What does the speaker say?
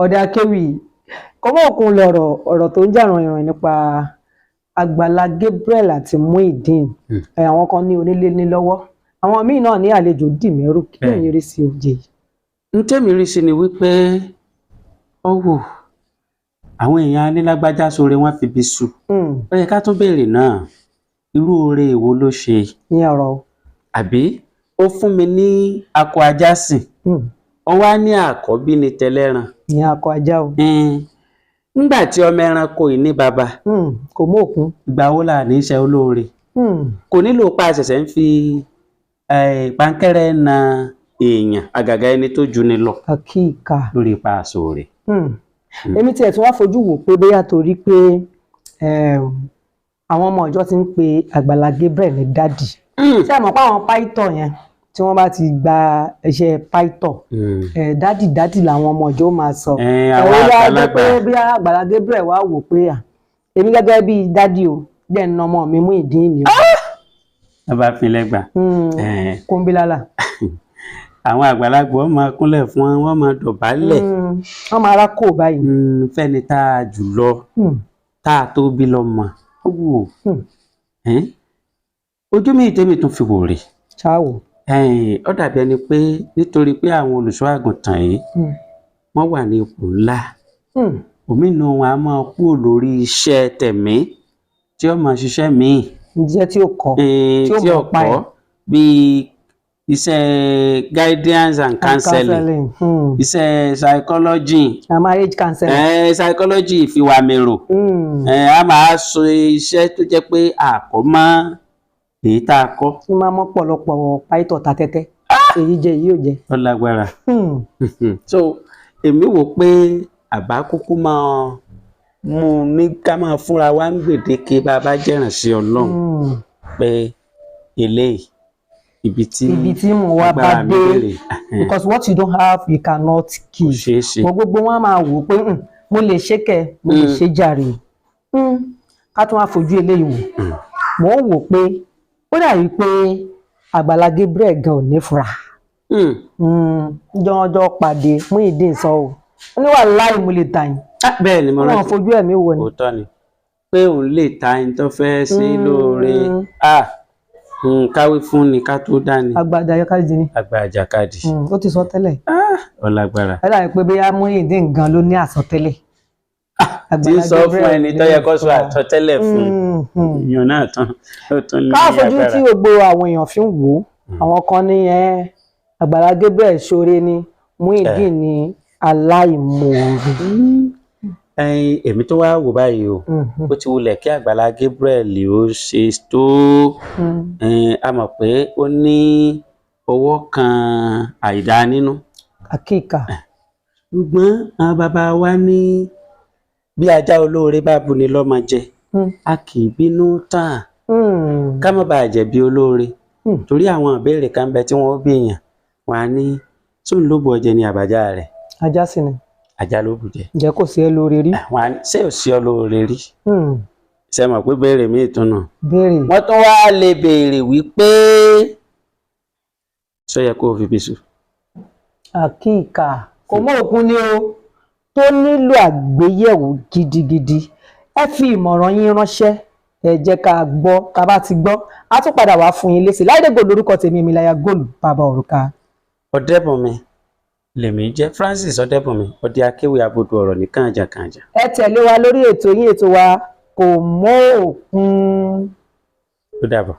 ọ̀dẹ akéwì kọ́mọ́ òkun ọ̀rọ̀ tó ń jà ràn nípa Àgbàlá Gabriel àti Muyideen. Àwọn kan ní onílé ní lọ́wọ́, àwọn míì náà ní àlejò dìmẹ́rù. Kí ló ń rí sí oje yìí? N tẹ́mi rí sí ni wípé ó wò àwọn èèyàn anílágbájá sóore wọn fi bí su. Ó yẹ ká tún béèrè náà irú oore èwo ló ṣe. Ní ọ̀rọ̀ àbí ó fún mi ní akọ ajá sìn, ó wá ní àkọ́bí ni tẹlẹ́ran. Ní akọ ajá o. Nígbà tí ọmọ ẹranko yìí ní baba kò mú òkun. Ìgbà wo là ní iṣẹ́ olóore? Kò nílò pa àṣẹ̀ṣẹ̀ ń fi pankẹ́rẹ́ na èèyàn àgàgà ẹni tó ju ni lọ. Àkíkà. Lórí ipa àsòrè. Èmi tiẹ̀ tún wá fojú wò pé bóyá torí pé àwọn ọmọ ìjọ ti ń pe Àgbàlá Gabriel ní dádì. Ṣé ẹ mọ̀ pé àwọn pàìtọ̀ yẹn tí wọ́n bá ti gba iṣẹ́ pàìtọ̀ dádì làwọn ọmọ ìjọ máa sọ. Àwọn àgbàlagbà pé bí Àgbàlá Gabriel wá wò pé èmi gẹ́gẹ́ bí dádì o jẹ́ ń ọmọ mi Muyideen ni. Ẹ bá fi lẹ́gbàá. Kúnbílálà. Àwọn àgbàlagbà wọ́n máa kúnlẹ̀ fún wọn, wọ́n máa dọ̀bálẹ̀. Wọ́n máa rákò báyìí. Fẹ́ni tá a jù lọ tá a tó bí lọ́mọ. Ojú mi tèmi tún fi wò rè. Ṣáwò. Ó dàbí ẹni pé nítorí pé àwọn olùṣọ́ àgùntàn yìí wọ́n wà ní ipò ńlá. Òmínú wọn a máa kúrò lórí iṣẹ́ tẹ̀mí tí ó máa ṣiṣẹ́ míì. Iṣẹ́ tí ó kọ́. Tí ó kọ́ bíi iṣẹ́ guidance and counseling. Iṣẹ́ psychology. Marriage counseling. Psychology ìfiwàmẹ̀rò. A máa sọ iṣẹ́ tó jẹ́ pé àkọ́mọ́ èyí tá a kọ́. Tí máa mọ́ pọ̀lọpọ̀ pàìtọ̀ ta tẹ́tẹ́. Èyí jẹ èyí ò jẹ. Ó lágbára. So èmi wò pé àbá kúkú máa mú ní ká máa fúnra wa ń gbèdéke bá a bá jẹ́ràn sí Ọlọ́run pé eléyìí ibi tí mo wá bá dé, because what you don't have you cannot keep. Mo gbogbo wọn máa wò pé mo lè ṣe kẹ mo lè ṣe jàre. Ká tún wá fojú eléyìí wò. Mo ń wò pé ó dàbí pé Àgbàlá Gabriel gan ò ní fura. Jọjọ pàdé Muyideen sọ o ó ní wàláhì mo lè tà yín. Bẹ́ẹ̀ ni mo rántí. Wọ́n fojú ẹ̀mí wò ni. Òótọ́ ni pé òun lè ta ẹni tó fẹ́ sí lóore. Káwé fún ni ká tó dání. Àgbà àjàkadì ni. Àgbà àjàkadì. Ó ti sọ tẹ́lẹ̀. Ó lágbára. Ẹ dàbí pé bóyá Muyideen gan ló ní àsọtẹ́lẹ̀. Tí ń sọ fún ẹni tó yẹ kó sọ àsọtẹ́lẹ̀ fún èèyàn náà tán. Ká fojú tí gbogbo àwọn èèyàn fi ń wò ó. Àwọn kan ní Àgbàlá Gabriel ṣoore ni Muyideen ni aláìmoore. Èmi tó wá wò báyìí o ó ti wulẹ̀ kí Àgbàlá Gabriel ó ṣe tó a mọ̀ pé ó ní ọwọ́ kan àìdá nínú. Àkíkà. Ṣùgbọ́n àwọn bàbá wa ní bí ajá olóore bá buni lọ́mọ jẹ a kì í bínú tán ká má bàa jẹ̀bi olóore. Torí àwọn ìbéèrè kan bẹ tí wọ́n bí èèyàn wọn á ní sóun ló bu ọjẹ ní àbájá rẹ̀. Ajá sì ni. Ajá ló bù jẹ. Ǹjẹ́ kò sí ẹ lóore rí? Ṣé ò sí ọ lóore rí? Ṣé mọ̀ pé béèrè míì tún nù. Béèrè. Wọ́n tún wá lè béèrè wípé ṣó yẹ kó o fi bí sùn. Àkíkà kò mọ òkun ni o tó nílò àgbéyẹ̀wò gidigidi. Ẹ fi ìmọ̀ràn yín ránṣẹ́ ẹ jẹ́ ká gbọ́ ká bá ti gbọ́ a tún padà wá fún yín lésì. Láìdé Gold lórúkọ tèmi Emiláyà Gold bàbá òrùka. Ọdẹ́bùnmi lèmi jẹ́ Francis Ọdẹ́bùnmi ọdẹ akéwì abodo ọ̀rọ̀ ní kànjàkànjà. Ẹ tẹ̀lé wa lórí ètò yín ètò wa Kò Mọ Òkun. Ó dàbọ̀.